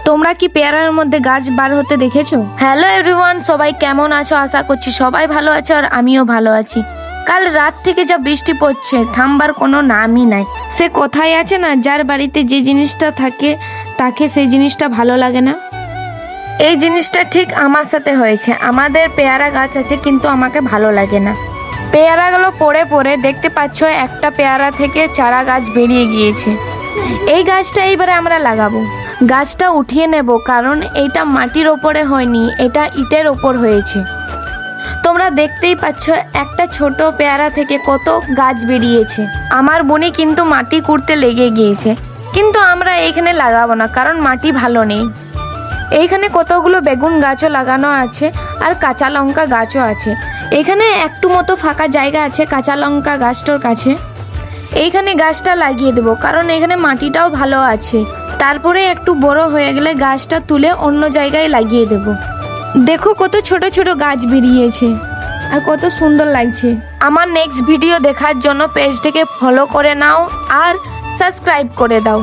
তোমরা কি পেয়ারার মধ্যে গাছ বার হতে দেখেছো? হ্যালো এভরিওয়ান, সবাই কেমন আছো? আশা করছি সবাই ভালো আছে আর আমিও ভালো আছি। কাল রাত থেকে যা বৃষ্টি পড়ছে, থামবার কোনো নামই নাই। সে কোথায় আছে না, যার বাড়িতে যে জিনিসটা থাকে তাকে সেই জিনিসটা ভালো লাগে না। এই জিনিসটা ঠিক আমার সাথে হয়েছে। আমাদের পেয়ারা গাছ আছে কিন্তু আমাকে ভালো লাগে না। পেয়ারাগুলো পড়ে পড়ে দেখতে পাচ্ছ একটা পেয়ারা থেকে চারা গাছ বেরিয়ে গিয়েছে। এই গাছটা এইবারে আমরা লাগাবো। গাছটা উঠিয়ে নেব, কারণ এইটা মাটির ওপরে হয়নি, এটা ইটের ওপর হয়েছে। তোমরা দেখতেই পাচ্ছ একটা ছোট পেয়ারা থেকে কত গাছ বেরিয়েছে। আমার বোনই কিন্তু মাটি কুড়তে লেগে গিয়েছে, কিন্তু আমরা এইখানে লাগাবো না, কারণ মাটি ভালো নেই। এইখানে কতগুলো বেগুন গাছও লাগানো আছে আর কাঁচা লঙ্কা গাছও আছে। এখানে একটু মতো ফাঁকা জায়গা আছে কাঁচা লঙ্কা গাছটার কাছে। এইখানে গাছটা লাগিয়ে দেবো, কারণ এখানে মাটিটাও ভালো আছে। তারপরে একটু বড় হয়ে গেলে গাছটা তুলে অন্য জায়গায় লাগিয়ে দেব। দেখো কত ছোট ছোট গাছ বেরিয়েছে আর কত সুন্দর লাগছে। আমার নেক্সট ভিডিও দেখার জন্য পেজটাকে ফলো করে নাও আর সাবস্ক্রাইব করে দাও।